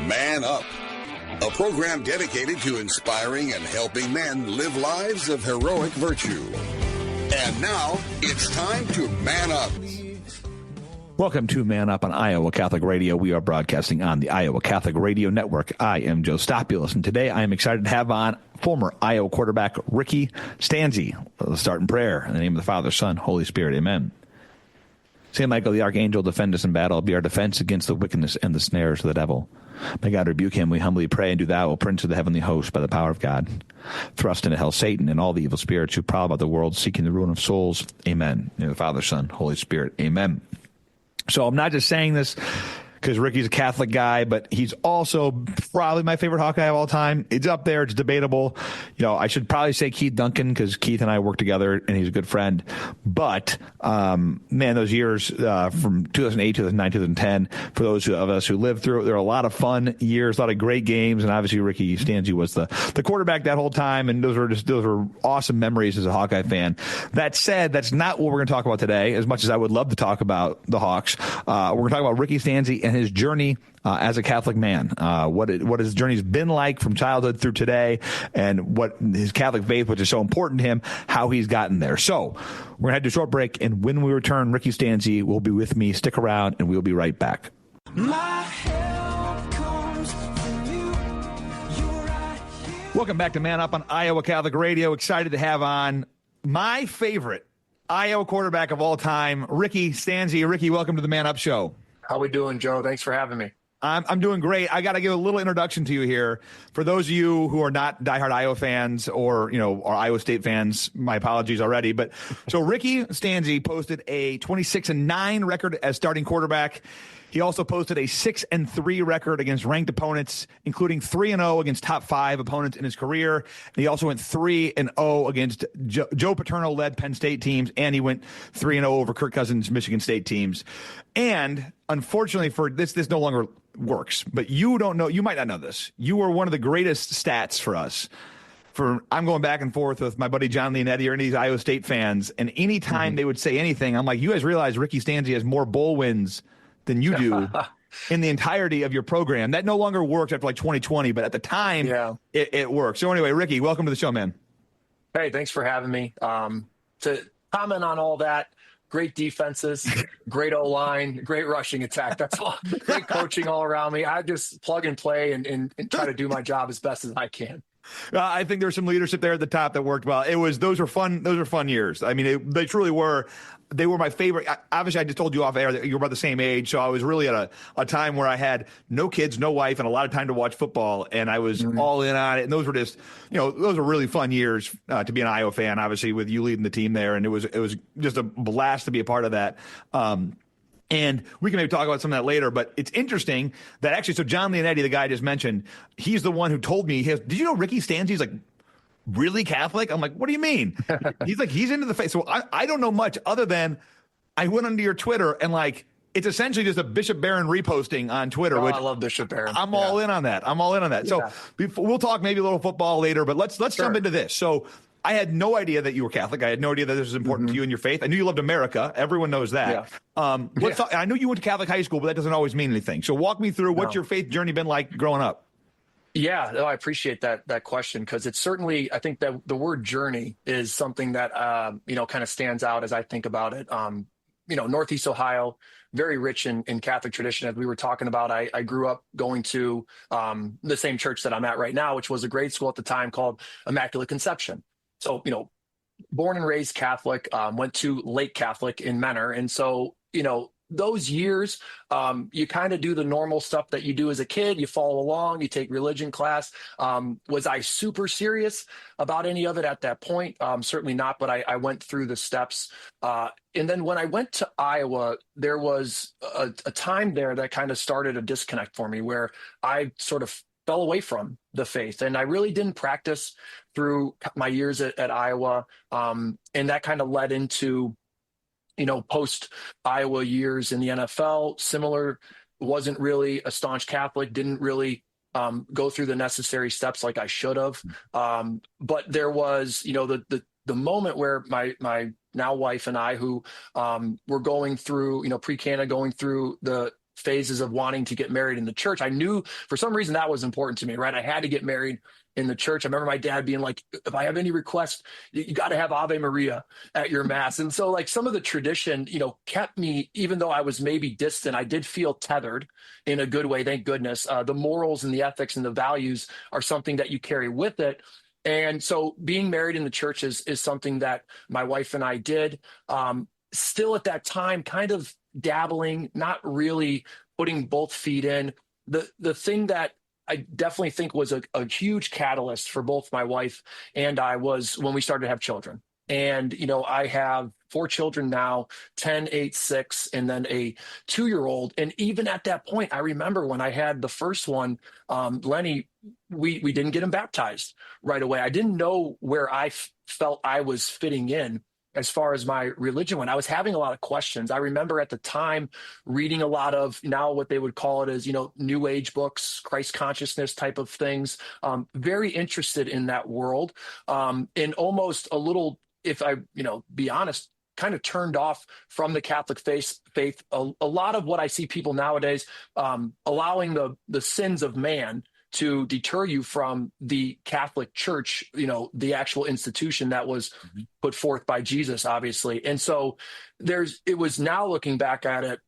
Man Up, a program dedicated to inspiring and helping men live lives of heroic virtue. And now, it's time to Man Up. Welcome to Man Up on Iowa Catholic Radio. We are broadcasting on the Iowa Catholic Radio Network. I am Joe Stopulus, and today I am excited to have on former Iowa quarterback Ricky Stanzi. Let's start in prayer. In the name of the Father, Son, Holy Spirit. Amen. Saint Michael the Archangel, defend us in battle. Be our defense against the wickedness and the snares of the devil. May God rebuke him, we humbly pray, and do thou, O Prince of the heavenly host, by the power of God, thrust into hell Satan and all the evil spirits who prowl about the world, seeking the ruin of souls. Amen. In the name of the Father, Son, Holy Spirit. Amen. So I'm not just saying this because Ricky's a Catholic guy, but he's also probably my favorite Hawkeye of all time. It's up there. It's debatable. You know, I should probably say Keith Duncan because Keith and I work together and he's a good friend. But, man, those years from 2008, 2009, 2010, for those of us who lived through it, there were a lot of fun years, a lot of great games. And obviously Ricky Stanzi was the quarterback that whole time. And those were awesome memories as a Hawkeye fan. That said, that's not what we're going to talk about today, as much as I would love to talk about the Hawks. We're going to talk about Ricky Stanzi and his journey as a Catholic man, what his journey's been like from childhood through today, and what his Catholic faith, which is so important to him, how he's gotten there. So we're going to head to a short break, and when we return, Ricky Stanzi will be with me. Stick around, and we'll be right back. My help comes from you. Right here. Welcome back to Man Up on Iowa Catholic Radio. Excited to have on my favorite Iowa quarterback of all time, Ricky Stanzi. Ricky, welcome to the Man Up Show. How we doing, Joe? Thanks for having me. I'm doing great. I got to give a little introduction to you here. For those of you who are not diehard Iowa fans or, are Iowa State fans, my apologies already. But so Ricky Stanzi posted a 26-9 record as starting quarterback. He also posted a 6-3 record against ranked opponents, including 3-0 against top 5 opponents in his career. And he also went 3-0 against Joe Paterno-led Penn State teams, and he went 3-0 over Kirk Cousins' Michigan State teams. And unfortunately for this no longer works. But you might not know this. You were one of the greatest stats for us. I'm going back and forth with my buddy John Leonetti or any of these Iowa State fans, and anytime they would say anything, I'm like, you guys realize Ricky Stanzi has more bowl wins than you do in the entirety of your program. That no longer works after like 2020, but at the time, it worked. So anyway, Ricky, welcome to the show, man. Hey, thanks for having me. To comment on all that, great defenses, great O-line, great rushing attack. That's all. Great coaching all around me. I just plug and play and try to do my job as best as I can. I think there's some leadership there at the top that worked well. Those are fun years. I mean, they truly were. They were my favorite. Obviously, I just told you off air that you were about the same age, so I was really at a time where I had no kids, no wife, and a lot of time to watch football, and I was all in on it. And those were just, those were really fun years to be an Iowa fan. Obviously, with you leading the team there, and it was just a blast to be a part of that. And we can maybe talk about some of that later, but it's interesting that actually, so John Leonetti, the guy I just mentioned, he's the one who told me, did you know Ricky Stanzi's like really Catholic? I'm like, what do you mean? He's like, he's into the faith. So I don't know much other than I went onto your Twitter and like, it's essentially just a Bishop Barron reposting on Twitter. Which I love Bishop Barron. I'm all in on that. Yeah. So we'll talk maybe a little football later, but let's jump into this. So I had no idea that you were Catholic. I had no idea that this was important to you and your faith. I knew you loved America. Everyone knows that. Yeah. I knew you went to Catholic high school, but that doesn't always mean anything. So walk me through what's your faith journey been like growing up? Yeah, I appreciate that question because it's certainly, I think that the word journey is something that, kind of stands out as I think about it. Northeast Ohio, very rich in Catholic tradition. As we were talking about, I grew up going to the same church that I'm at right now, which was a grade school at the time called Immaculate Conception. So, born and raised Catholic, went to Lake Catholic in Menor. And so, those years, you kind of do the normal stuff that you do as a kid. You follow along, you take religion class. Was I super serious about any of it at that point? Certainly not, but I went through the steps. And then when I went to Iowa, there was a time there that kind of started a disconnect for me where I sort of fell away from the faith. And I really didn't practice through my years at Iowa. And that kind of led into post Iowa years in the NFL. Similar, wasn't really a staunch Catholic, didn't really go through the necessary steps like I should have. But there was, the moment where my now wife and I, who were going through, pre-Cana, going through the phases of wanting to get married in the church, I knew for some reason that was important to me, right? I had to get married in the church. I remember my dad being like, if I have any requests, you got to have Ave Maria at your mass. And so like some of the tradition, kept me, even though I was maybe distant, I did feel tethered in a good way. Thank goodness. The morals and the ethics and the values are something that you carry with it. And so being married in the church is something that my wife and I did. Still at that time, kind of dabbling, not really putting both feet in. The thing that I definitely think was a huge catalyst for both my wife and I was when we started to have children. And, I have 4 children now, 10, 8, 6, and then a 2-year-old. And even at that point, I remember when I had the first one, Lenny, we didn't get him baptized right away. I didn't know where I felt I was fitting in as far as my religion went. I was having a lot of questions. I remember at the time reading a lot of now what they would call it as, new age books, Christ consciousness type of things. Very interested in that world. And almost a little, if I, be honest, kind of turned off from the Catholic faith. A lot of what I see people nowadays, allowing the sins of man to deter you from the Catholic Church, the actual institution that was put forth by Jesus, obviously. And so it was now looking back at it,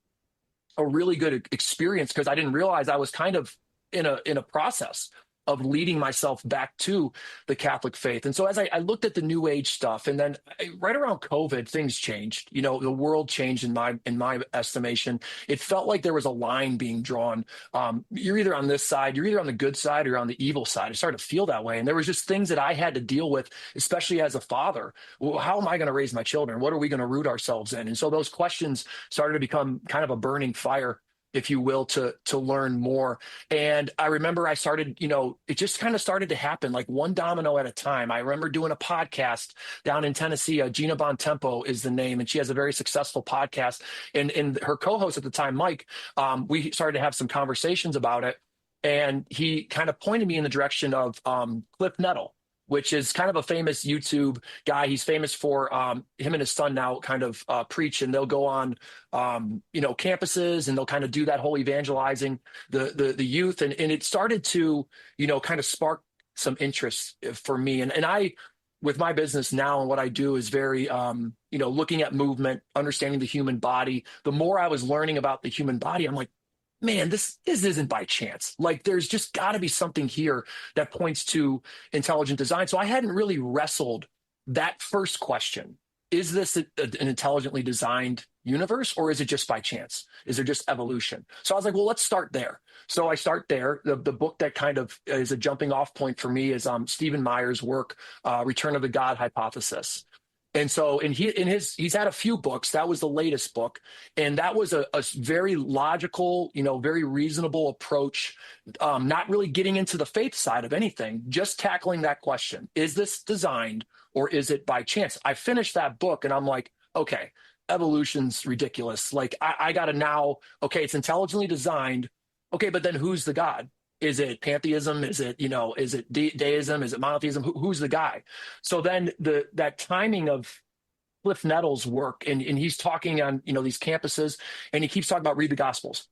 a really good experience because I didn't realize I was kind of in a process of leading myself back to the Catholic faith. And so as I looked at the New Age stuff, and then right around COVID, things changed. The world changed in my estimation. It felt like there was a line being drawn. You're either on this side, you're either on the good side or you're on the evil side. It started to feel that way. And there was just things that I had to deal with, especially as a father. Well, how am I going to raise my children? What are we going to root ourselves in? And so those questions started to become kind of a burning fire, if you will, to learn more. And I remember I started, it just kind of started to happen like one domino at a time. I remember doing a podcast down in Tennessee. Gina Bontempo is the name, and she has a very successful podcast. And her co-host at the time, Mike, we started to have some conversations about it. And he kind of pointed me in the direction of Cliff Nettle, which is kind of a famous YouTube guy. He's famous for him and his son now kind of preach, and they'll go on, campuses, and they'll kind of do that whole evangelizing the youth. And it started to, kind of spark some interest for me. And I, with my business now and what I do is very, looking at movement, understanding the human body. The more I was learning about the human body, I'm like, man, this isn't by chance. Like, there's just got to be something here that points to intelligent design. So I hadn't really wrestled that first question. Is this an intelligently designed universe, or is it just by chance? Is there just evolution? So I was like, well, let's start there. So I start there. The book that kind of is a jumping off point for me is Stephen Meyer's work, Return of the God Hypothesis. And so, he's had a few books. That was the latest book. And that was a very logical, very reasonable approach, not really getting into the faith side of anything, just tackling that question. Is this designed or is it by chance? I finished that book and I'm like, okay, evolution's ridiculous. Like I got to now, okay, it's intelligently designed. Okay, but then who's the God? Is it pantheism? Is it, is it deism? Is it monotheism? Who's the guy? So then that timing of Cliff Nettle's work, and he's talking on, these campuses, and he keeps talking about read the Gospels.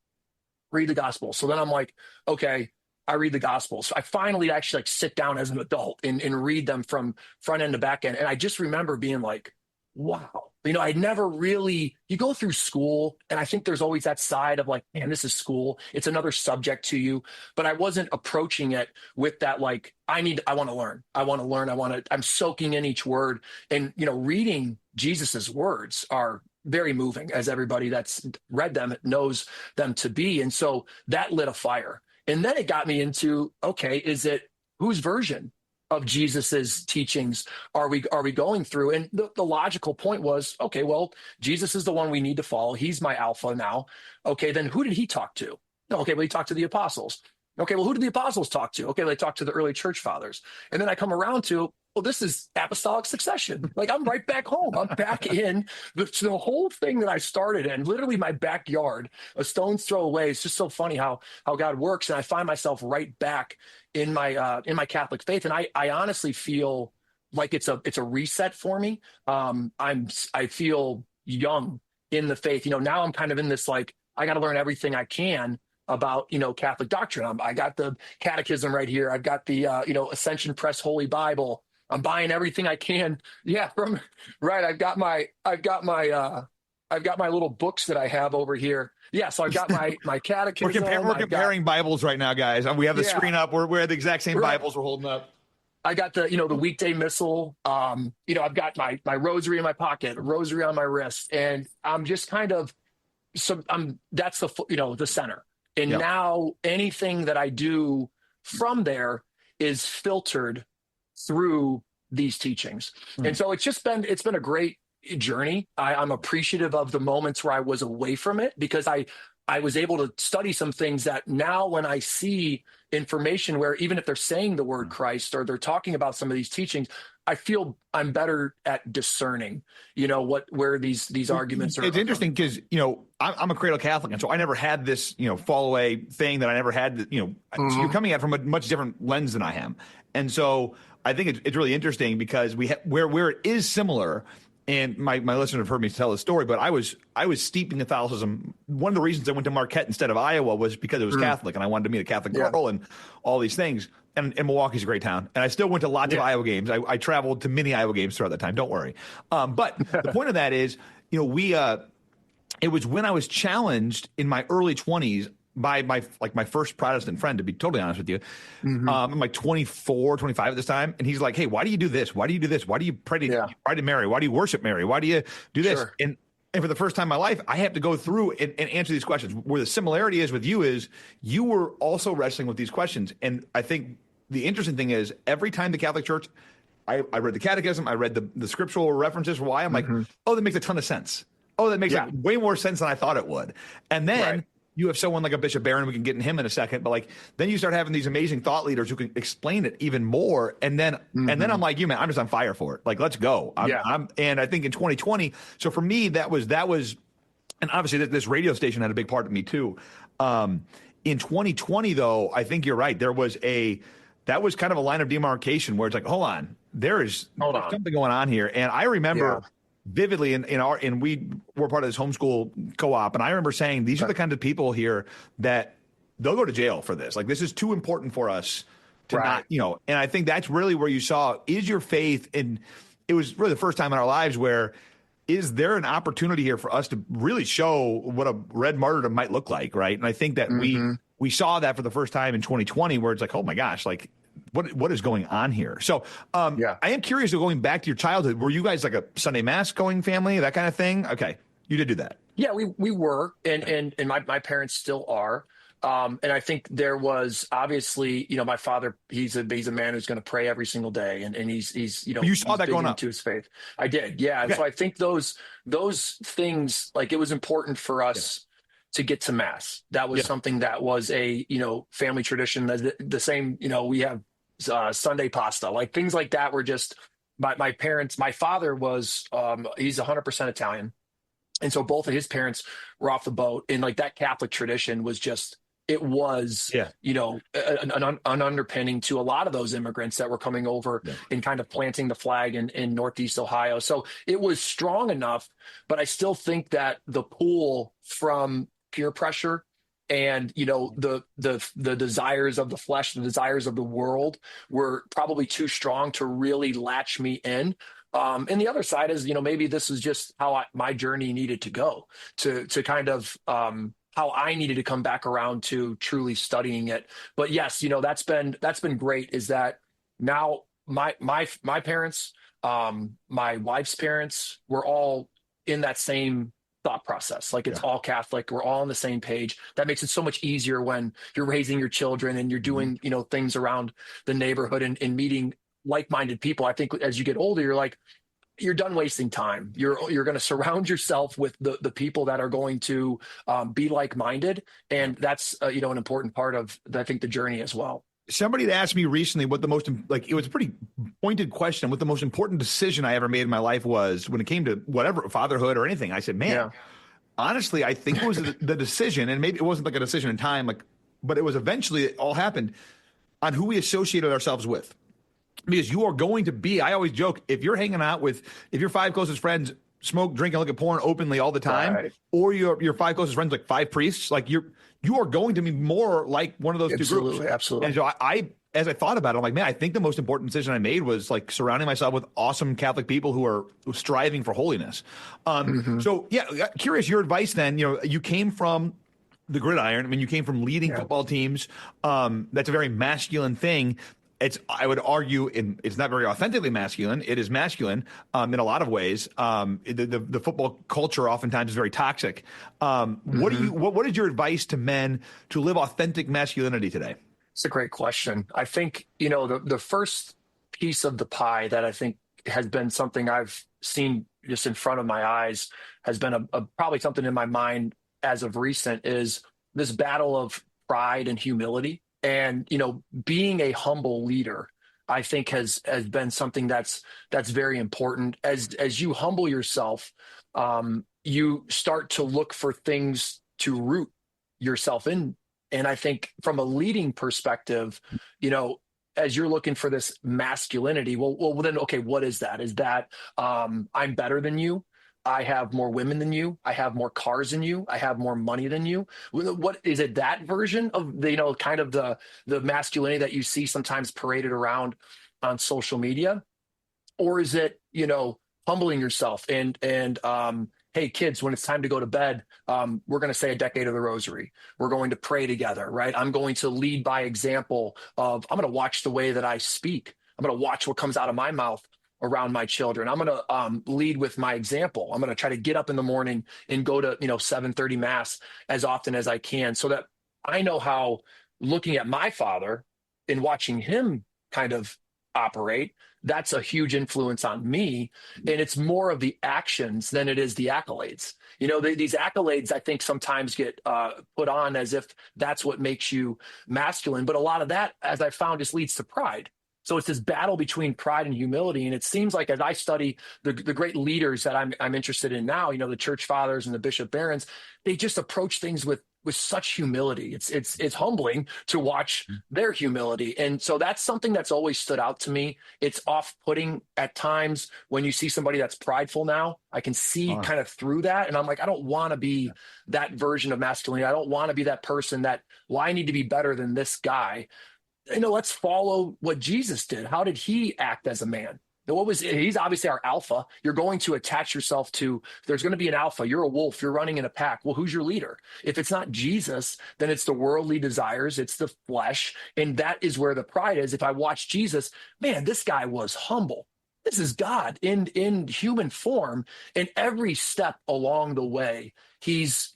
So then I'm like, okay, I read the Gospels. So I finally actually sit down as an adult and read them from front end to back end. And I just remember being like, wow. I'd never really, you go through school, and I think there's always that side of like, man, this is school. It's another subject to you. But I wasn't approaching it with that, like, I want to learn. I'm soaking in each word. And, reading Jesus's words are very moving, as everybody that's read them knows them to be. And so that lit a fire. And then it got me into, okay, whose version of Jesus's teachings are we going through? And the logical point was, okay, well, Jesus is the one we need to follow. He's my alpha now. Okay, then who did he talk to? Okay, well, he talked to the apostles. Okay, well, who did the apostles talk to? Okay, they talked to the early church fathers. And then I come around to, well, this is apostolic succession. Like, I'm right back home. I'm back in the whole thing that I started in, literally my backyard, a stone's throw away. It's just so funny how God works. And I find myself right back in my Catholic faith. And I honestly feel like it's a reset for me. I feel young in the faith. Now I'm kind of in this like I got to learn everything I can about, Catholic doctrine. I got the catechism right here. I've got the, Ascension Press Holy Bible. I'm buying everything I can. Yeah. Right. I've got my little books that I have over here. Yeah. So I've got my catechism. We're comparing Bibles right now, guys. We have the screen up. We're the exact same Bibles we're holding up. I got the weekday missal. I've got my rosary in my pocket, a rosary on my wrist, and I'm just kind of, that's the center. And now anything that I do from there is filtered through these teachings. And so it's been a great journey. I'm appreciative of the moments where I was away from it, because I was able to study some things that now when I see information where even if they're saying the word Christ or they're talking about some of these teachings, I feel I'm better at discerning, where these arguments are. It's interesting because, I'm a cradle Catholic. And so I never had this, fall away thing that I never had, so you're coming at it from a much different lens than I am. And so I think it's really interesting because where it is similar. And my listeners have heard me tell the story, but I was steeped in Catholicism. One of the reasons I went to Marquette instead of Iowa was because it was Catholic, and I wanted to meet a Catholic girl and all these things. And Milwaukee's a great town, and I still went to lots of Iowa games. I traveled to many Iowa games throughout that time. Don't worry. But the point of that is, it was when I was challenged in my early 20s by my first Protestant friend, to be totally honest with you. I'm like 24, 25 at this time. And he's like, hey, why do you do this? Why do you do this? Why do you pray to Mary? Why do you worship Mary? Why do you do this? Sure. And for the first time in my life, I have to go through and answer these questions. Where the similarity is with you is you were also wrestling with these questions. And I think the interesting thing is every time the Catholic Church, I read the catechism, I read the scriptural references for why. I'm like, oh, that makes a ton of sense. Oh, that makes like way more sense than I thought it would. And then you have someone like a Bishop Barron, we can get in him in a second, but then you start having these amazing thought leaders who can explain it even more. And then I'm like, you man, I'm just on fire for it. Let's go. And I think in 2020, so for me, that was, and obviously this radio station had a big part of me too. In 2020 though, I think you're right. That was kind of a line of demarcation where it's like, hold on, there's something going on here. And I remember vividly and we were part of this homeschool co-op. And I remember saying, these are the kind of people here that they'll go to jail for this. This is too important for us to not, and I think that's really where you saw, is your faith. And it was really the first time in our lives where, is there an opportunity here for us to really show what a red martyrdom might look like? Right. And I think that we saw that for the first time in 2020, where it's like, oh my gosh, what is going on here? So I am curious, going back to your childhood, were you guys like a Sunday mass going family, that kind of thing? Okay. You did do that. Yeah, we were. And my parents still are. And I think there was obviously, my father, he's a man who's going to pray every single day. And he's you saw that going up to his faith. I did. Yeah. Okay. And so I think those things, it was important for us to get to mass. That was something that was a, family tradition. The same, we have Sunday pasta, things like that were just my parents. My father was, he's 100% Italian. And so both of his parents were off the boat, and that Catholic tradition was just, it was, an underpinning to a lot of those immigrants that were coming over and kind of planting the flag in Northeast Ohio. So it was strong enough, but I still think that the pull from peer pressure and, the desires of the flesh, the desires of the world were probably too strong to really latch me in. And the other side is, maybe this is just how my journey needed to go to kind of, how I needed to come back around to truly studying it. But yes, that's been great, is that now my parents, my wife's parents, were all in that same thought process. It's all Catholic. We're all on the same page. That makes it so much easier when you're raising your children and you're doing, things around the neighborhood and meeting like-minded people. I think as you get older, you're done wasting time. You're going to surround yourself with the people that are going to be like-minded. And that's, an important part of, I think, the journey as well. Somebody had asked me recently what the most, it was a pretty pointed question, what the most important decision I ever made in my life was when it came to whatever, fatherhood or anything. I said, man, honestly, I think it was the decision, and maybe it wasn't a decision in time, but it was eventually, it all happened on who we associated ourselves with. Because you are going to be, I always joke, if you're hanging out with, if your five closest friends smoke, drink, and look at porn openly all the time, or your five closest friends, like five priests, like you are going to be more like one of those two groups. Absolutely. And so as I thought about it, I'm like, man, I think the most important decision I made was like surrounding myself with awesome Catholic people who are striving for holiness. So yeah, curious your advice then. You came from the gridiron. I mean, you came from leading football teams. That's a very masculine thing. I would argue it's not very authentically masculine. It is masculine in a lot of ways. The football culture oftentimes is very toxic. What is your advice to men to live authentic masculinity today? It's a great question. I think, the first piece of the pie that I think has been something I've seen just in front of my eyes has been probably something in my mind as of recent is this battle of pride and humility. And, being a humble leader, I think has been something that's very important. As you humble yourself, you start to look for things to root yourself in. And I think from a leading perspective, as you're looking for this masculinity, well, then, okay, what is that? Is that I'm better than you? I have more women than you. I have more cars than you. I have more money than you. What is it? That version of the, kind of the masculinity that you see sometimes paraded around on social media, or is it, humbling yourself and hey kids, when it's time to go to bed, we're going to say a decade of the rosary. We're going to pray together, right? I'm going to lead by example I'm going to watch the way that I speak. I'm going to watch what comes out of my mouth around my children. I'm going to lead with my example. I'm going to try to get up in the morning and go to 7:30 mass as often as I can, so that I know how, looking at my father and watching him kind of operate, that's a huge influence on me. And it's more of the actions than it is the accolades. These accolades, I think, sometimes get put on as if that's what makes you masculine. But a lot of that, as I found, just leads to pride. So it's this battle between pride and humility. And it seems like as I study the great leaders that I'm interested in now, the church fathers and the bishop barons, they just approach things with such humility. It's humbling to watch their humility. And so that's something that's always stood out to me. It's off-putting at times when you see somebody that's prideful now. I can see kind of through that. And I'm like, I don't want to be that version of masculinity. I don't want to be that person that, I need to be better than this guy. Let's follow what Jesus did. How did he act as a man? He's obviously our alpha. You're going to attach yourself to, there's going to be an alpha. You're a wolf. You're running in a pack. Well, who's your leader? If it's not Jesus, then it's the worldly desires. It's the flesh. And that is where the pride is. If I watch Jesus, man, this guy was humble. This is God in human form. And every step along the way, he's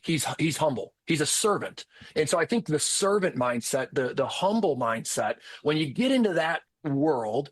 humble. He's a servant. And so I think the servant mindset, the humble mindset, when you get into that world,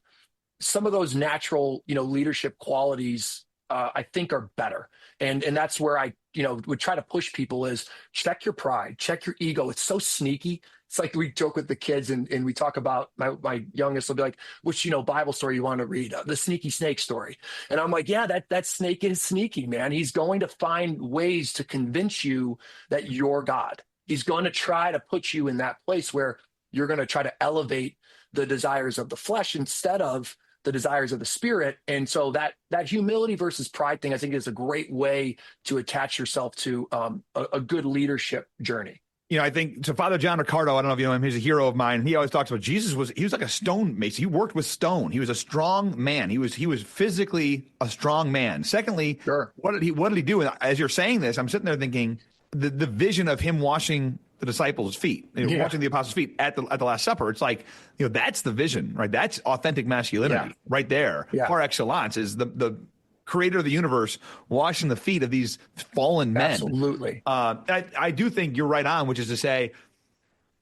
some of those natural, leadership qualities, I think are better. And that's where I, would try to push people is check your pride, check your ego. It's so sneaky. It's like we joke with the kids and we talk about my youngest will be like, which, Bible story you want to read? The sneaky snake story. And I'm like, yeah, that snake is sneaky, man. He's going to find ways to convince you that you're God. He's going to try to put you in that place where you're going to try to elevate the desires of the flesh instead of the desires of the spirit. And so that humility versus pride thing, I think, is a great way to attach yourself to a good leadership journey. I think to Father John Ricardo, I don't know if you know him, he's a hero of mine. He always talks about he was like a stone mason. He worked with stone. He was a strong man. He was physically a strong man. Secondly, sure. What did he do? And as you're saying this, I'm sitting there thinking the vision of him washing the disciples' feet, watching the apostles' feet at the Last Supper. It's like, that's the vision, right? That's authentic masculinity right there. Par excellence is the creator of the universe washing the feet of these fallen men. Absolutely. I do think you're right on, which is to say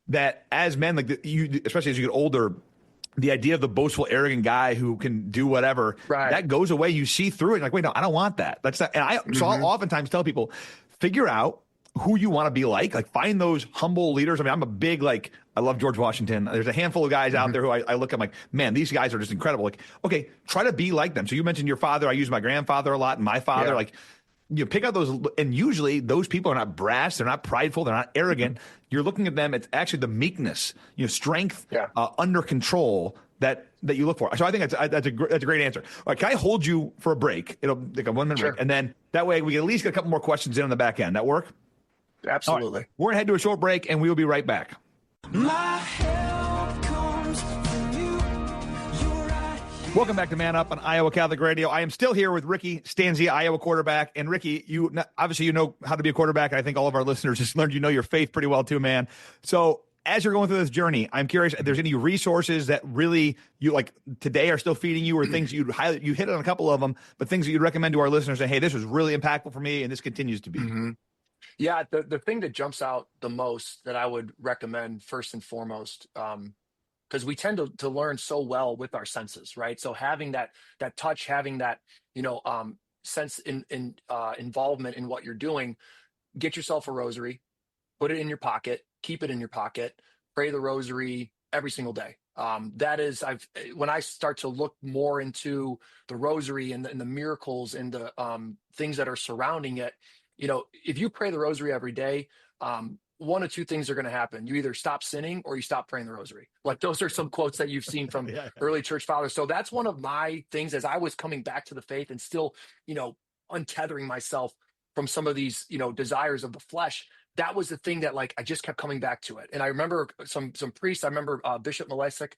that as men, especially as you get older, the idea of the boastful, arrogant guy who can do whatever, that goes away. You see through it. Like, wait, no, I don't want that. That's not. And so I'll oftentimes tell people, figure out who you want to be like find those humble leaders. I mean, I'm a big, I love George Washington. There's a handful of guys out there who I look at, I'm like, man, these guys are just incredible. Like, okay, try to be like them. So you mentioned your father. I use my grandfather a lot and my father, pick out those. And usually those people are not brash. They're not prideful. They're not arrogant. You're looking at them. It's actually the meekness, strength under control that you look for? So I think that's a great answer. All right, can I hold you for a break? It'll like a 1 minute break, and then that way we can at least get a couple more questions in on the back end. That work? Absolutely. Right. We're gonna head to a short break, and we will be right back. My help comes from you. You're right. Welcome back to Man Up on Iowa Catholic Radio. I am still here with Ricky Stanzi, Iowa quarterback. And Ricky, you obviously know how to be a quarterback. And I think all of our listeners just learned your faith pretty well too, man. So as you're going through this journey, I'm curious if there's any resources that really you like today are still feeding you, or things you hit on a couple of them, but things that you'd recommend to our listeners say, hey, this was really impactful for me and this continues to be. Mm-hmm. Yeah, the thing that jumps out the most that I would recommend first and foremost, because we tend to learn so well with our senses, right? So having that touch, having that sense in involvement in what you're doing, get yourself a rosary, put it in your pocket, keep it in your pocket, pray the rosary every single day. That is, when I start to look more into the rosary and the miracles and the things that are surrounding it. If you pray the rosary every day, one of two things are going to happen. You either stop sinning or you stop praying the rosary. Like those are some quotes that you've seen from early church fathers. So that's one of my things as I was coming back to the faith and still, untethering myself from some of these, desires of the flesh. That was the thing that I just kept coming back to it. And I remember some priests, I remember Bishop Malesic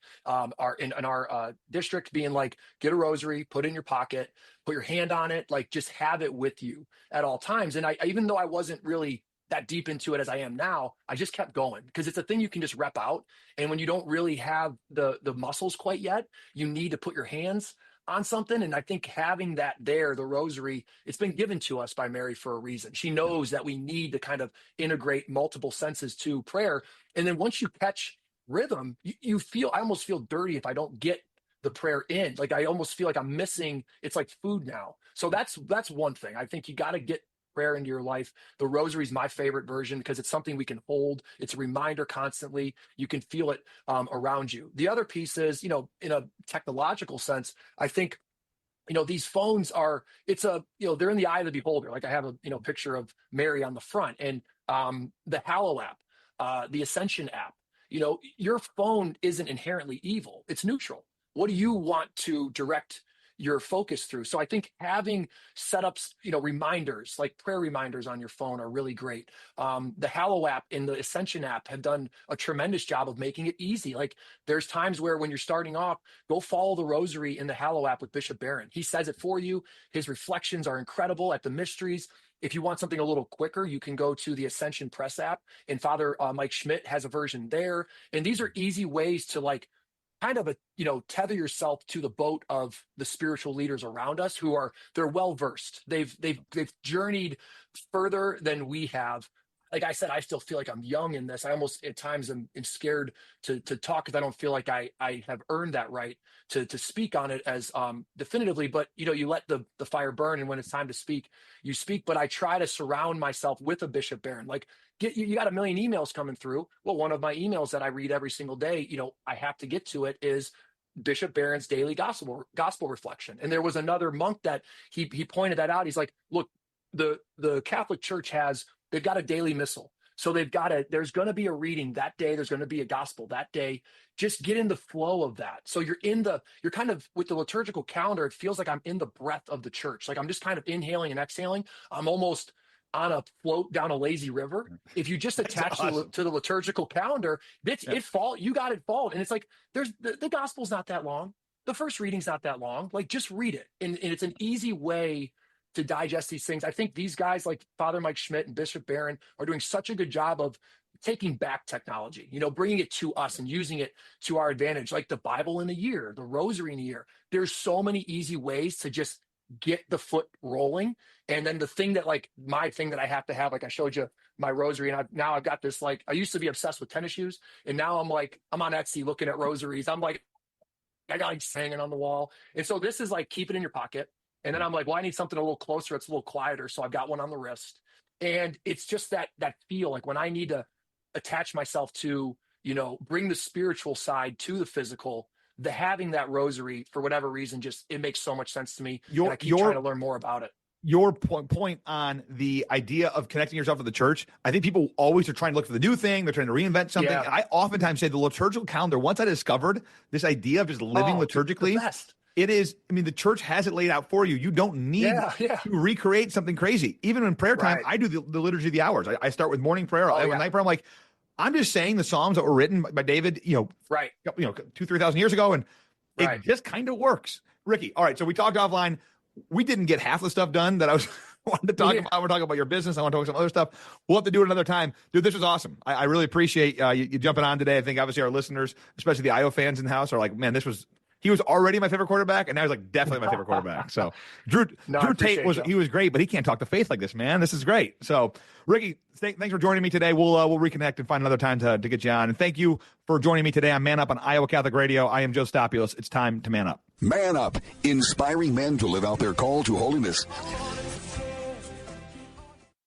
in our district being like, get a rosary, put it in your pocket, put your hand on it, just have it with you at all times. And I even though I wasn't really that deep into it as I am now, I just kept going because it's a thing you can just rep out. And when you don't really have the muscles quite yet, you need to put your hands on something. And I think having that there, the rosary, it's been given to us by Mary for a reason. She knows that we need to kind of integrate multiple senses to prayer. And then once you catch rhythm, you feel, I almost feel dirty if I don't get the prayer in. I almost feel like I'm missing, it's like food now. So that's one thing. I think you got to get prayer into your life. The rosary is my favorite version because it's something we can hold. It's a reminder constantly. You can feel it around you. The other piece is, in a technological sense, I think, these phones are, they're in the eye of the beholder. I have a, picture of Mary on the front and the Hallow app, the Ascension app, your phone isn't inherently evil. It's neutral. What do you want to direct your focus through? So I think having setups, reminders like prayer reminders on your phone are really great. The Hallow app and the Ascension app have done a tremendous job of making it easy. There's times where when you're starting off, go follow the rosary in the Hallow app with Bishop Barron. He says it for you. His reflections are incredible at the mysteries. If you want something a little quicker, you can go to the Ascension Press app, and Father Mike Schmidt has a version there. And these are easy ways to kind of tether yourself to the boat of the spiritual leaders around us they're well versed. They've journeyed further than we have. Like I said, I still feel like I'm young in this. I almost at times am scared to talk because I don't feel like I have earned that right to speak on it as definitively. But you let the fire burn, and when it's time to speak, you speak. But I try to surround myself with a Bishop Barron. You got a million emails coming through. Well, one of my emails that I read every single day, I have to get to it, is Bishop Barron's daily gospel reflection. And there was another monk that he pointed that out. He's like, look, the Catholic Church they've got a daily missal. So there's going to be a reading that day. There's going to be a gospel that day. Just get in the flow of that. So you're kind of with the liturgical calendar, it feels like I'm in the breath of the church. I'm just kind of inhaling and exhaling. I'm almost on a float down a lazy river. If you just attach awesome. to the liturgical calendar, you got it followed. And it's the gospel's not that long. The first reading's not that long. Just read it. And it's an easy way to digest these things. I think these guys like Father Mike Schmidt and Bishop Barron are doing such a good job of taking back technology, bringing it to us and using it to our advantage, like the Bible in a year, the rosary in a year. There's so many easy ways to just get the foot rolling. And then the thing that my thing that I have to have, I showed you my rosary, and now I've got this, I used to be obsessed with tennis shoes. And now I'm on Etsy looking at rosaries. I got hanging on the wall. And so this is keep it in your pocket. And then I'm well, I need something a little closer. It's a little quieter. So I've got one on the wrist. And it's just that feel when I need to attach myself to, bring the spiritual side to the physical, having that rosary for whatever reason, it makes so much sense to me. And I keep trying to learn more about it. your point on the idea of connecting yourself to the church, I think people always are trying to look for the new thing. They're trying to reinvent something. Yeah. And I oftentimes say the liturgical calendar, once I discovered this idea of just living liturgically, the best. it is, I mean, the church has it laid out for you. You don't need to recreate something crazy. Even in prayer time, I do the liturgy of the hours. I start with morning prayer, I night prayer. I'm like, I'm just saying the Psalms that were written by David, 2,000-3,000 years ago. And it just kind of works. Ricky, all right. So we talked offline. We didn't get half the stuff done that I was wanted to talk about. We're talking about your business. I want to talk about some other stuff. We'll have to do it another time. Dude, this was awesome. I really appreciate you jumping on today. I think obviously our listeners, especially the Iowa fans in the house, are like, man, he was already my favorite quarterback, and now he's like definitely my favorite quarterback. So Drew Tate he was great, but he can't talk to faith like this, man. This is great. So Ricky, thanks for joining me today. We'll reconnect and find another time to get you on. And thank you for joining me today on Man Up on Iowa Catholic Radio. I am Joe Stopulus. It's time to man up. Man Up, inspiring men to live out their call to holiness.